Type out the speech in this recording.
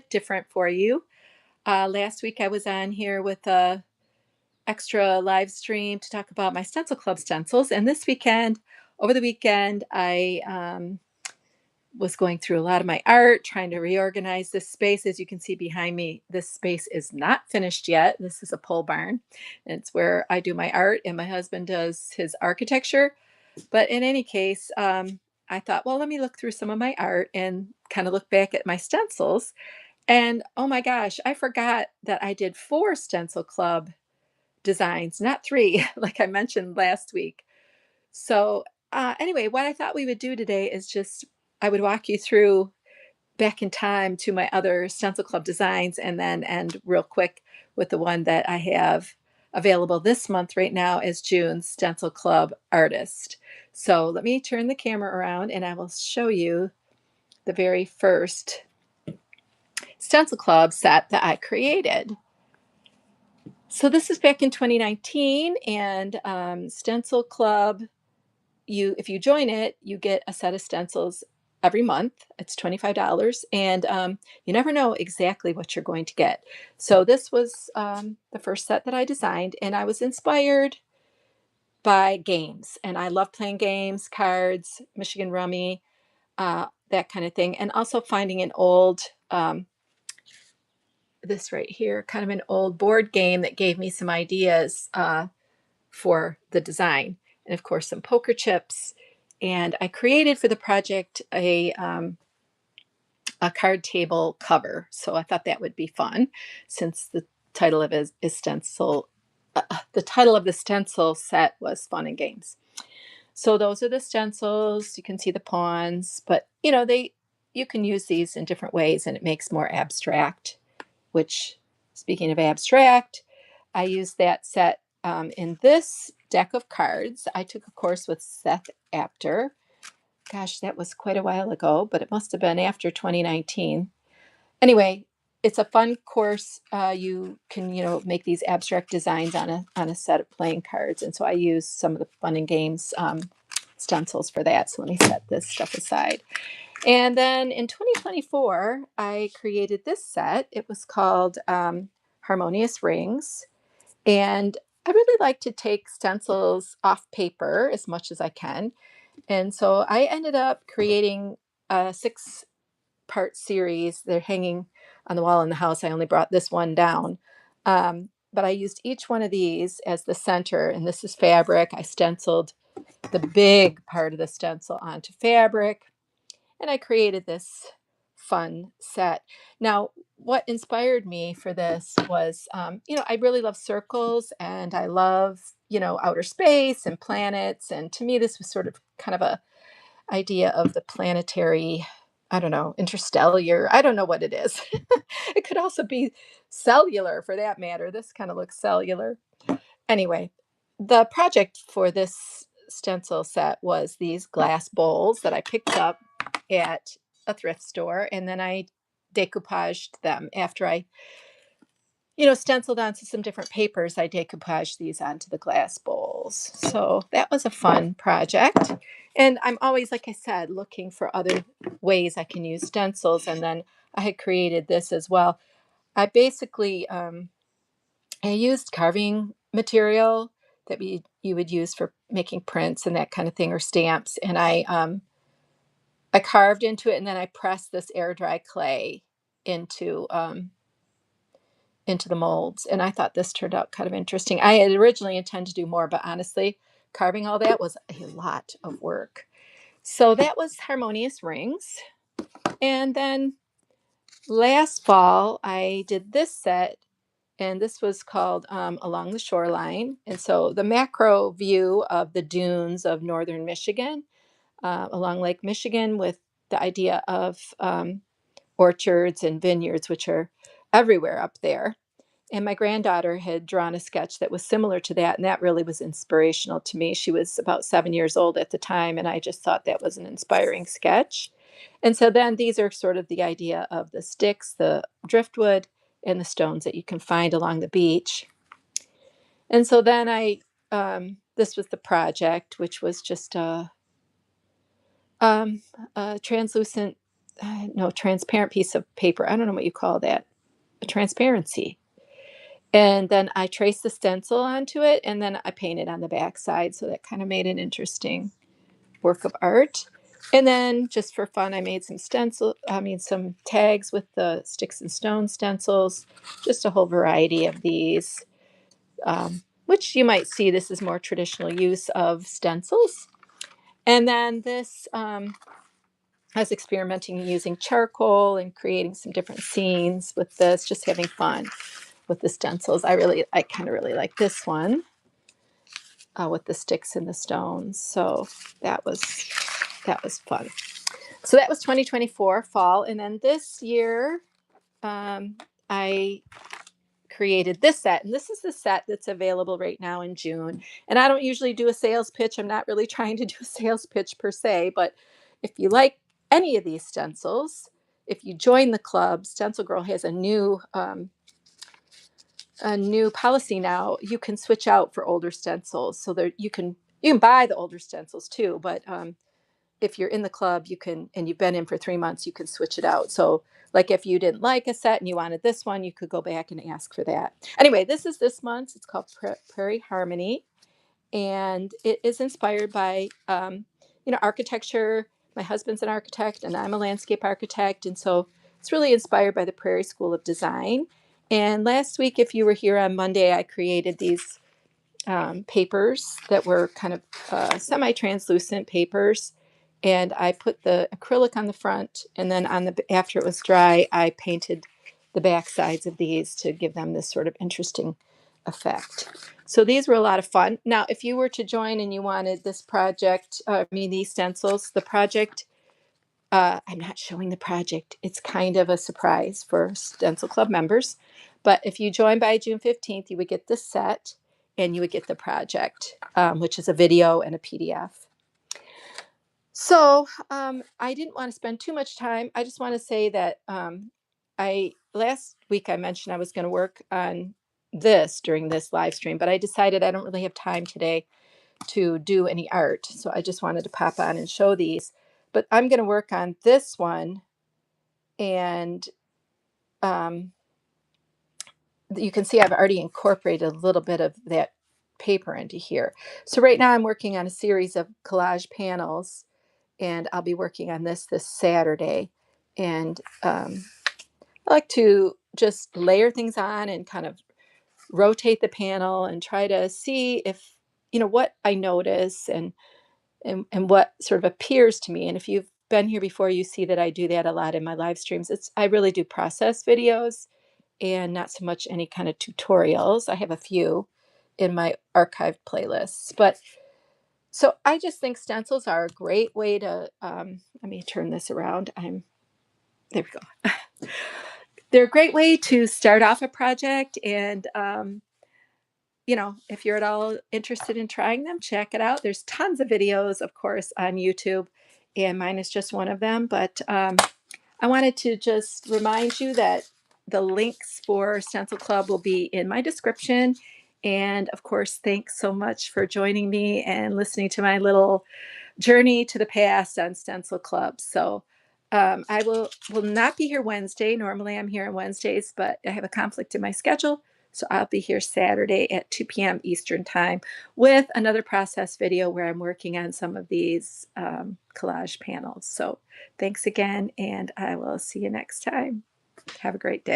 bit different for you. Last week I was on here with a extra live stream to talk about my Stencil Club stencils. And this weekend, over the weekend, I was going through a lot of my art, trying to reorganize this space. As you can see behind me, this space is not finished yet. This is a pole barn. And it's where I do my art and my husband does his architecture. But in any case, I thought, well, let me look through some of my art and kind of look back at my stencils. And oh my gosh, I forgot that I did 4 Stencil Club designs, not 3, like I mentioned last week. So anyway, what I thought we would do today is just, I would walk you through back in time to my other Stencil Club designs and then end real quick with the one that I have available this month right now as June's Stencil Club Artist. So let me turn the camera around and I will show you the very first Stencil Club set that I created. So this is back in 2019, and Stencil Club, if you join it, you get a set of stencils every month. It's $25, and you never know exactly what you're going to get. So this was the first set that I designed, and I was inspired by games, and I love playing games, cards, Michigan Rummy, that kind of thing, and also finding an old this right here, kind of an old board game that gave me some ideas for the design. And of course, some poker chips. And I created for the project a card table cover. So I thought that would be fun since the title of it is Stencil. The title of the stencil set was Fun and Games. So those are the stencils. You can see the pawns, but you can use these in different ways and it makes more abstract. Which, speaking of abstract, I used that set in this deck of cards. I took a course with Seth Apter. Gosh, that was quite a while ago, but it must have been after 2019. Anyway, it's a fun course. You can, make these abstract designs on a set of playing cards. And so I used some of the Fun and Games stencils for that. So let me set this stuff aside. And then in 2024, I created this set. It was called Harmonious Rings. And I really like to take stencils off paper as much as I can. And so I ended up creating a 6-part series. They're hanging on the wall in the house. I only brought this one down. But I used each one of these as the center. And this is fabric. I stenciled the big part of the stencil onto fabric. And I created this fun set. Now, what inspired me for this was, I really love circles and I love, outer space and planets. And to me, this was sort of kind of a idea of the planetary, I don't know, interstellar. I don't know what it is. It could also be cellular for that matter. This kind of looks cellular. Anyway, the project for this stencil set was these glass bowls that I picked up at a thrift store, and then I decoupaged them after I, stenciled onto some different papers. I decoupaged these onto the glass bowls. So that was a fun project. And I'm always, like I said, looking for other ways I can use stencils. And then I had created this as well. I basically, I used carving material that you would use for making prints and that kind of thing, or stamps. And I carved into it, and then I pressed this air dry clay into the molds. And I thought this turned out kind of interesting. I had originally intended to do more, but honestly, carving all that was a lot of work. So that was Harmonious Rings. And then last fall, I did this set, and this was called Along the Shoreline. And so the macro view of the dunes of northern Michigan, along Lake Michigan, with the idea of orchards and vineyards, which are everywhere up there. And my granddaughter had drawn a sketch that was similar to that, and that really was inspirational to me. She was about 7 years old at the time, and I just thought that was an inspiring sketch. And so then these are sort of the idea of the sticks, the driftwood, and the stones that you can find along the beach. And so then this was the project, which was just a translucent no, transparent piece of paper. I don't know what you call that. A transparency. And then I traced the stencil onto it, and then I painted on the back side. So that kind of made an interesting work of art. And then just for fun, I made some tags with the sticks and stones stencils, just a whole variety of these, which you might see this is more traditional use of stencils. And then this, I was experimenting using charcoal and creating some different scenes with this, just having fun with the stencils. I kind of really like this one with the sticks and the stones. So that was fun. So that was 2024 fall. And then this year, I created this set. And this is the set that's available right now in June. And I don't usually do a sales pitch. I'm not really trying to do a sales pitch per se. But if you like any of these stencils, if you join the club, Stencil Girl has a new policy now. You can switch out for older stencils. So there you can buy the older stencils too. But if you're in the club, you can, and you've been in for 3 months, you can switch it out. So like if you didn't like a set and you wanted this one, you could go back and ask for that. Anyway, this is this month's. It's called Prairie Harmony. And it is inspired by, architecture. My husband's an architect and I'm a landscape architect. And so it's really inspired by the Prairie School of Design. And last week, if you were here on Monday, I created these papers that were kind of semi-translucent papers. And I put the acrylic on the front, and then after it was dry, I painted the back sides of these to give them this sort of interesting effect. So these were a lot of fun. Now, if you were to join and you wanted this project, these stencils, the project, I'm not showing the project. It's kind of a surprise for Stencil Club members. But if you join by June 15th, you would get this set and you would get the project, which is a video and a PDF. So I didn't want to spend too much time. I just want to say that last week I mentioned I was going to work on this during this live stream, but I decided I don't really have time today to do any art. So I just wanted to pop on and show these. But I'm going to work on this one, and you can see I've already incorporated a little bit of that paper into here. So right now I'm working on a series of collage panels, and I'll be working on this Saturday. And I like to just layer things on and kind of rotate the panel and try to see if, what I notice and what sort of appears to me. And if you've been here before, you see that I do that a lot in my live streams. I really do process videos and not so much any kind of tutorials. I have a few in my archived playlists. But so I just think stencils are a great way to, let me turn this around. There we go. They're a great way to start off a project. And, if you're at all interested in trying them, check it out. There's tons of videos, of course, on YouTube, and mine is just one of them. But I wanted to just remind you that the links for Stencil Club will be in my description. And of course, thanks so much for joining me and listening to my little journey to the past on Stencil Club. So I will not be here Wednesday. Normally I'm here on Wednesdays, but I have a conflict in my schedule. So I'll be here Saturday at 2 p.m. Eastern time with another process video where I'm working on some of these collage panels. So thanks again, and I will see you next time. Have a great day.